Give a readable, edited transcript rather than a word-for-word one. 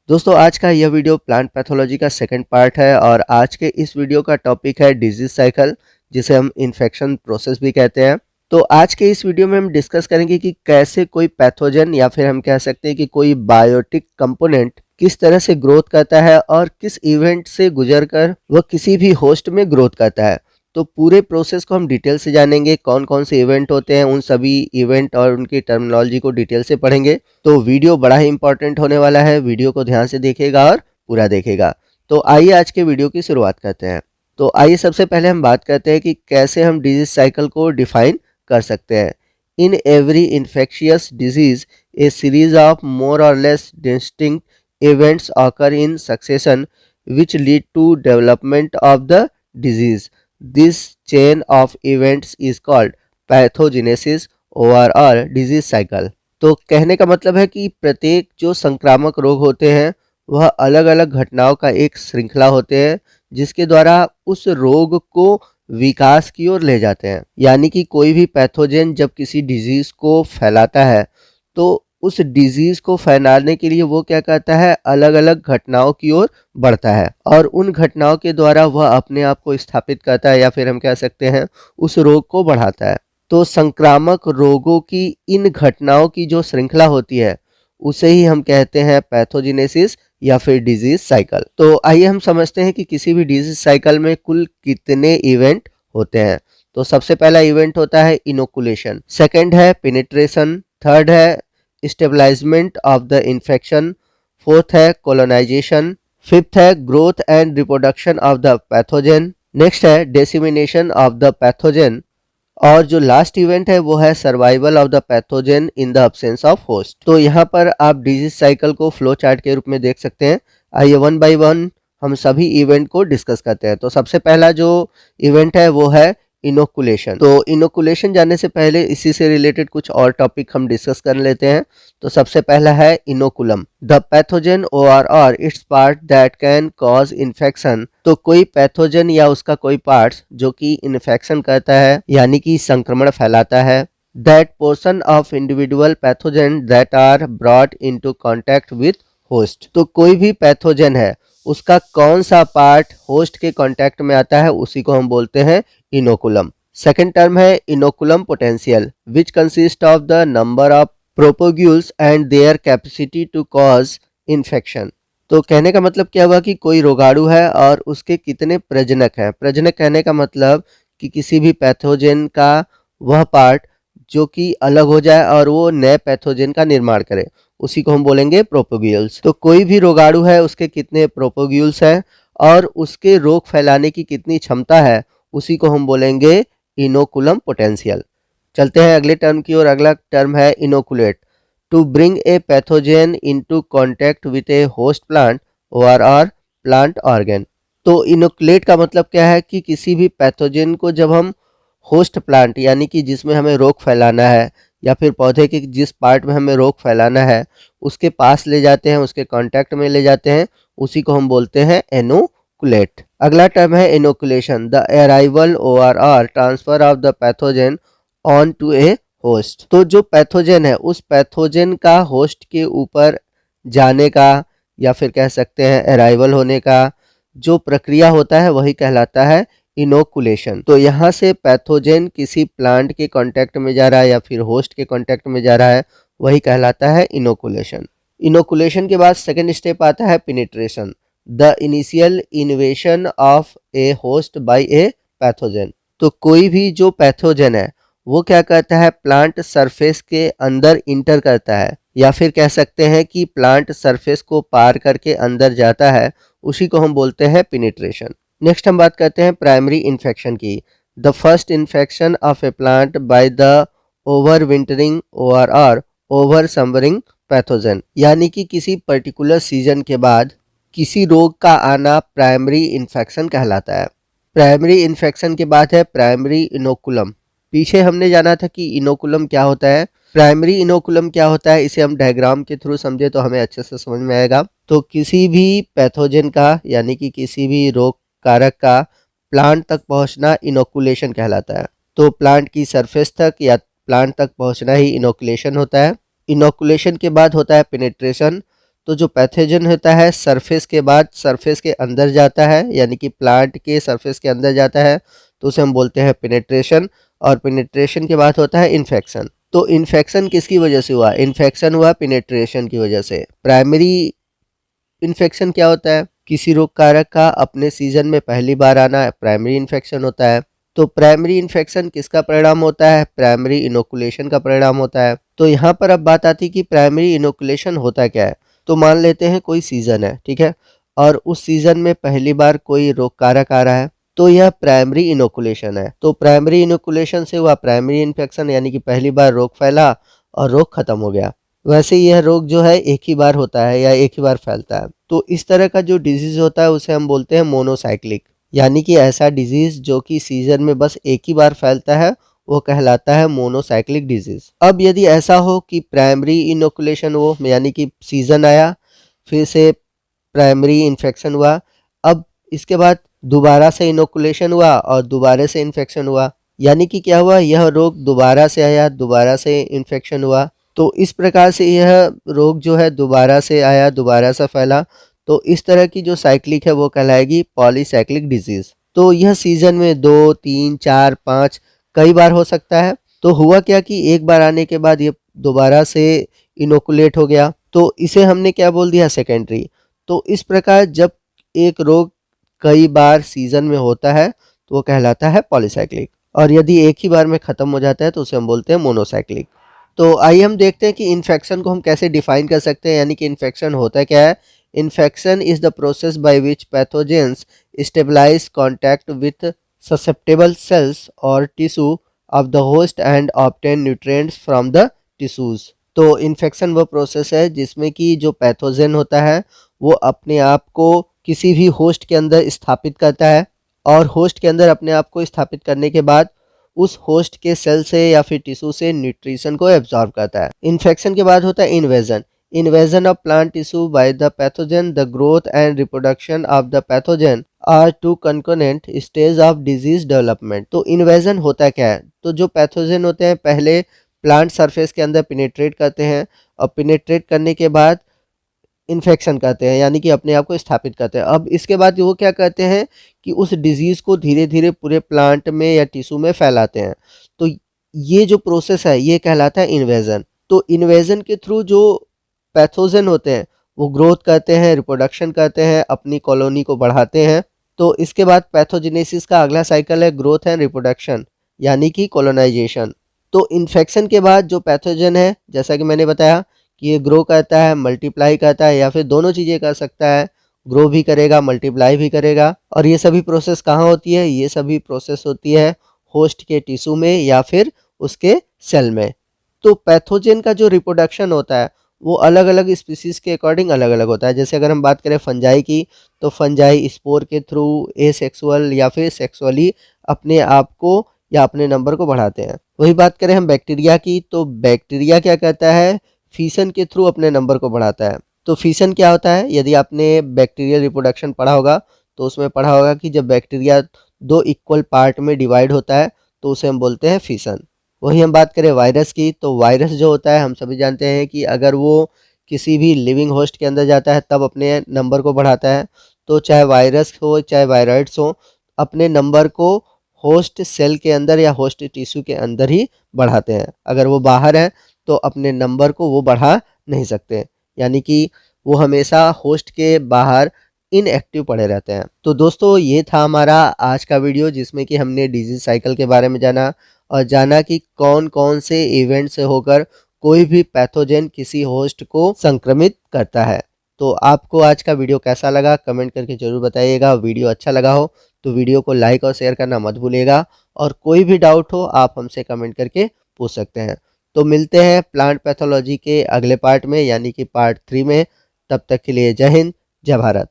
दोस्तों आज का यह वीडियो प्लांट पैथोलॉजी का सेकंड पार्ट है और आज के इस वीडियो का टॉपिक है डिजीज साइकिल, जिसे हम इन्फेक्शन प्रोसेस भी कहते हैं। तो आज के इस वीडियो में हम डिस्कस करेंगे कि कैसे कोई पैथोजन या फिर हम कह सकते हैं कि कोई बायोटिक कंपोनेंट किस तरह से ग्रोथ करता है और किस इवेंट से गुजरकर वह किसी भी होस्ट में ग्रोथ करता है। तो पूरे प्रोसेस को हम डिटेल से जानेंगे, कौन कौन से इवेंट होते हैं, उन सभी इवेंट और उनकी टर्मिनोलॉजी को डिटेल से पढ़ेंगे। तो वीडियो बड़ा ही इंपॉर्टेंट होने वाला है, वीडियो को ध्यान से देखिएगा और पूरा देखिएगा। तो आइए आज के वीडियो की शुरुआत करते हैं। तो आइए सबसे पहले हम बात करते हैं कि कैसे हम डिजीज साइकिल को डिफाइन कर सकते हैं। In every infectious disease a series of more और less distinct events occur in succession which lead to development of the disease. This chain of events is called pathogenesis overall disease cycle। तो कहने का मतलब है कि प्रत्येक जो संक्रामक रोग होते हैं वह अलग अलग घटनाओं का एक श्रृंखला होते हैं, जिसके द्वारा उस रोग को विकास की ओर ले जाते हैं। यानी कि कोई भी पैथोजन जब किसी डिजीज को फैलाता है तो उस डिजीज को फैलाने के लिए वो क्या करता है, अलग अलग घटनाओं की ओर बढ़ता है और उन घटनाओं के द्वारा वह अपने आप को स्थापित करता है या फिर हम कह सकते हैं उस रोग को बढ़ाता है। तो संक्रामक रोगों की इन घटनाओं की जो श्रृंखला होती है उसे ही हम कहते हैं पैथोजेनेसिस या फिर डिजीज साइकिल। तो आइए हम समझते हैं कि किसी भी डिजीज साइकिल में कुल कितने इवेंट होते हैं। तो सबसे पहला इवेंट होता है इनोकुलेशन, सेकंड है पेनिट्रेशन, थर्ड है establishment of the infection, fourth है कोलोनाइजेशन, फिफ्थ है growth and reproduction of the pathogen, next है डिसेमिनेशन ऑफ द पैथोजन और जो लास्ट इवेंट है वो है survival of the pathogen in the absence of host. तो यहाँ पर आप डिजीज साइकिल को फ्लो चार्ट के रूप में देख सकते हैं। आइए वन बाय वन हम सभी इवेंट को डिस्कस करते हैं। तो सबसे पहला जो इवेंट है वो है इनोकुलेशन। तो इनोकुलेशन जाने से पहले इसी से रिलेटेड कुछ और टॉपिक हम डिस्कस कर लेते हैं। तो सबसे पहला है इनोकुलम, द पैथोजन और it's part that can cause infection. तो कोई पैथोजन या उसका कोई पार्ट्स जो कि इन्फेक्शन करता है यानी कि संक्रमण फैलाता है। That portion of individual pathogen that are brought into contact with host. तो कोई भी पैथोजन है उसका कौन सा पार्ट होस्ट के कांटेक्ट में आता है उसी को हम बोलते हैं इनोकुलम। सेकेंड टर्म है inoculum potential, which consist of the number of propagules and their capacity to cause infection. तो कहने का मतलब क्या हुआ कि कोई रोगाणु है और उसके कितने प्रजनक हैं। प्रजनक कहने का मतलब कि किसी भी पैथोजन का वह पार्ट जो कि अलग हो जाए और वो नए पैथोजन का निर्माण करे, उसी को हम बोलेंगे प्रोपोग्यूल्स। तो कोई भी रोगाणु है उसके कितने प्रोपोग्यूल्स हैं और उसके रोग फैलाने की कितनी क्षमता है, उसी को हम बोलेंगे इनोकुलम पोटेंशियल। चलते हैं अगले टर्म की ओर। अगला टर्म है inoculate, to bring a pathogen into contact with a host plant और प्लांट ऑर्गन। तो इनोकुलेट का मतलब क्या है कि किसी भी पैथोजन को जब हम होस्ट प्लांट यानी कि जिसमें हमें रोग फैलाना है या फिर पौधे के जिस पार्ट में हमें रोग फैलाना है उसके पास ले जाते हैं, उसके कांटेक्ट में ले जाते हैं, उसी को हम बोलते हैं इनोकुलेट। अगला टर्म है इनोकुलेशन, द अराइवल और transfer of the pathogen on to a host. तो जो पैथोजन है उस पैथोजन का होस्ट के ऊपर जाने का या फिर कह सकते हैं अराइवल होने का जो प्रक्रिया होता है वही कहलाता है इनोकुलेशन। तो यहाँ से पैथोजन किसी प्लांट के कांटेक्ट में जा रहा है या फिर होस्ट के कांटेक्ट में जा रहा है, वही कहलाता है इनोकुलेशन। इनोकुलेशन के बाद सेकंड स्टेप आता है penetration, the initial इन्वेशन of A host bye a pathogen. तो कोई भी जो पैथोजन है वो क्या करता है, प्लांट सरफेस के अंदर इंटर करता है या फिर कह सकते हैं कि प्लांट सरफेस को पार करके अंदर जाता है, उसी को हम बोलते हैं पेनिट्रेशन। नेक्स्ट हम बात करते हैं प्राइमरी इन्फेक्शन की, the first infection of A plant by the over wintering और ओवर समरिंग पैथोजन। यानी कि किसी पर्टिकुलर सीजन के बाद किसी रोग का आना प्राइमरी इन्फेक्शन कहलाता है। प्राइमरी इन्फेक्शन के बाद है प्राइमरी इनोकुलम। पीछे हमने जाना था कि इनोकुलम क्या होता है, प्राइमरी इनोकुलम क्या होता है, इसे हम डायग्राम के थ्रू समझे तो हमें अच्छे से समझ में आएगा। तो किसी भी पैथोजन का यानी कि किसी भी रोग कारक का प्लांट तक पहुंचना इनोकुलेशन कहलाता है। तो प्लांट की सरफेस तक या प्लांट तक पहुंचना ही इनोकुलेशन होता है। इनोकुलेशन के बाद होता है पेनिट्रेशन। तो जो पैथोजन होता है सरफेस के बाद सरफेस के अंदर जाता है, यानी कि प्लांट के सरफेस के अंदर जाता है, तो उसे हम बोलते हैं पेनिट्रेशन। और पेनिट्रेशन के बाद होता है इन्फेक्शन। तो इन्फेक्शन किसकी वजह से हुआ? इन्फेक्शन हुआ पेनिट्रेशन की वजह से। प्राइमरी इन्फेक्शन क्या होता है? किसी रोग कारक का अपने सीजन में पहली बार आना प्राइमरी इन्फेक्शन होता है। तो प्राइमरी इन्फेक्शन किसका परिणाम होता है? प्राइमरी इनोकुलेशन का परिणाम होता है। तो यहाँ पर अब बात आती है कि प्राइमरी इनोकुलेशन होता क्या है। तो मान लेते हैं कोई सीजन है, ठीक है, और उस सीजन में पहली बार कोई रोग कारक आ रहा है, तो यह प्राइमरी इनोकुलेशन है। तो प्राइमरी इनोकुलेशन से हुआ प्राइमरी इन्फेक्शन, यानी कि पहली बार रोग फैला और रोग खत्म हो गया। वैसे यह रोग जो है एक ही बार होता है या एक ही बार फैलता है। तो इस तरह का जो डिजीज होता है उसे हम बोलते हैं मोनोसाइक्लिक, यानी कि ऐसा डिजीज जो कि सीजन में बस एक ही बार फैलता है वो कहलाता है मोनोसाइक्लिक डिजीज। अब यदि ऐसा हो कि प्राइमरी इनोकुलेशन हो, यानी कि सीजन आया, फिर से प्राइमरी इन्फेक्शन हुआ, अब इसके बाद दोबारा से इनोकुलेशन हुआ और दोबारा से इन्फेक्शन हुआ, यानी कि क्या हुआ, यह रोग दोबारा से आया, दोबारा से इन्फेक्शन हुआ। तो इस प्रकार से यह रोग जो है दोबारा से आया, दोबारा से फैला। तो इस तरह की जो साइक्लिक है वो कहलाएगी पॉलीसाइक्लिक डिजीज। तो यह सीजन में 2, 3, 4, 5 कई बार हो सकता है। तो हुआ क्या कि एक बार आने के बाद ये दोबारा से इनोकुलेट हो गया, तो इसे हमने क्या बोल दिया? सेकेंडरी। तो इस प्रकार जब एक रोग कई बार सीजन में होता है तो वो कहलाता है पॉलीसाइक्लिक, और यदि एक ही बार में खत्म हो जाता है तो उसे हम बोलते हैं मोनोसाइक्लिक। तो आइए हम देखते हैं कि इन्फेक्शन को हम कैसे डिफाइन कर सकते हैं, यानी कि इन्फेक्शन होता क्या है। Infection is the process by which pathogens stabilise contact with susceptible cells और tissue of the host and obtain nutrients from the tissues. तो इन्फेक्शन वो प्रोसेस है जिसमें कि जो पैथोजेन होता है वो अपने आप को किसी भी होस्ट के अंदर स्थापित करता है, और होस्ट के अंदर अपने आप को स्थापित करने के बाद उस होस्ट के सेल से या फिर टिश्यू से न्यूट्रिशन को एब्जॉर्ब करता है। इन्फेक्शन के बाद होता है invasion. Invasion of plant tissue by the pathogen, the growth and reproduction of the pathogen are two concurrent stage of disease development. तो इन्वेजन होता क्या है? तो जो पैथोजन होते हैं पहले प्लांट सरफेस के अंदर पिनेट्रेट करते हैं, और पिनेट्रेट करने के बाद इन्फेक्शन करते हैं, यानी कि अपने आप को स्थापित करते हैं। अब इसके बाद वो क्या करते हैं कि उस डिजीज़ को धीरे धीरे पूरे प्लांट में या टिश्यू में फैलाते हैं। तो ये जो प्रोसेस है ये कहलाता है इन्वेजन। तो इन्वेजन के थ्रू जो पैथोजन होते हैं वो ग्रोथ करते हैं, रिप्रोडक्शन करते हैं, अपनी कॉलोनी को बढ़ाते हैं। तो इसके बाद पैथोजेनेसिस का अगला साइकिल है ग्रोथ एंड रिप्रोडक्शन, यानी कि कॉलोनाइजेशन। तो इन्फेक्शन के बाद जो पैथोजन है, जैसा कि मैंने बताया कि ये ग्रो करता है, मल्टीप्लाई करता है, या फिर दोनों चीज़ें कर सकता है, ग्रो भी करेगा, मल्टीप्लाई भी करेगा। और ये सभी प्रोसेस कहाँ होती है? ये सभी प्रोसेस होती है होस्ट के टिश्यू में या फिर उसके सेल में। तो पैथोजन का जो रिप्रोडक्शन होता है वो अलग अलग स्पीसीज के अकॉर्डिंग अलग अलग होता है। जैसे अगर हम बात करें फंजाई की, तो फंजाई स्पोर के थ्रू एसेक्सुअल या फिर सेक्सुअली अपने आप को या अपने नंबर को बढ़ाते हैं। वही बात करें हम बैक्टीरिया की, तो बैक्टीरिया क्या करता है? फिशन के थ्रू अपने नंबर को बढ़ाता है। तो फिशन क्या होता है? यदि आपने बैक्टीरियल रिप्रोडक्शन पढ़ा होगा तो उसमें पढ़ा होगा कि जब बैक्टीरिया 2 इक्वल पार्ट में डिवाइड होता है तो उसे हम बोलते हैं फिशन। वही हम बात करें वायरस की, तो वायरस जो होता है हम सभी जानते हैं कि अगर वो किसी भी लिविंग होस्ट के अंदर जाता है तब अपने नंबर को बढ़ाता है। तो चाहे वायरस हो चाहे वायरॉइड्स हो, अपने नंबर को होस्ट सेल के अंदर या होस्ट टिश्यू के अंदर ही बढ़ाते हैं। अगर वो बाहर है तो अपने नंबर को वो बढ़ा नहीं सकते, यानी कि वो हमेशा होस्ट के बाहर इनएक्टिव पड़े रहते हैं। तो दोस्तों ये था हमारा आज का वीडियो जिसमें कि हमने डिजीज साइकिल के बारे में जाना, और जाना कि कौन कौन से इवेंट से होकर कोई भी पैथोजन किसी होस्ट को संक्रमित करता है। तो आपको आज का वीडियो कैसा लगा कमेंट करके जरूर बताइएगा। वीडियो अच्छा लगा हो तो वीडियो को लाइक और शेयर करना मत भूलिएगा, और कोई भी डाउट हो आप हमसे कमेंट करके पूछ सकते हैं। तो मिलते हैं प्लांट पैथोलॉजी के अगले पार्ट में, यानी कि पार्ट 3 में। तब तक के लिए जय हिंद, जय भारत।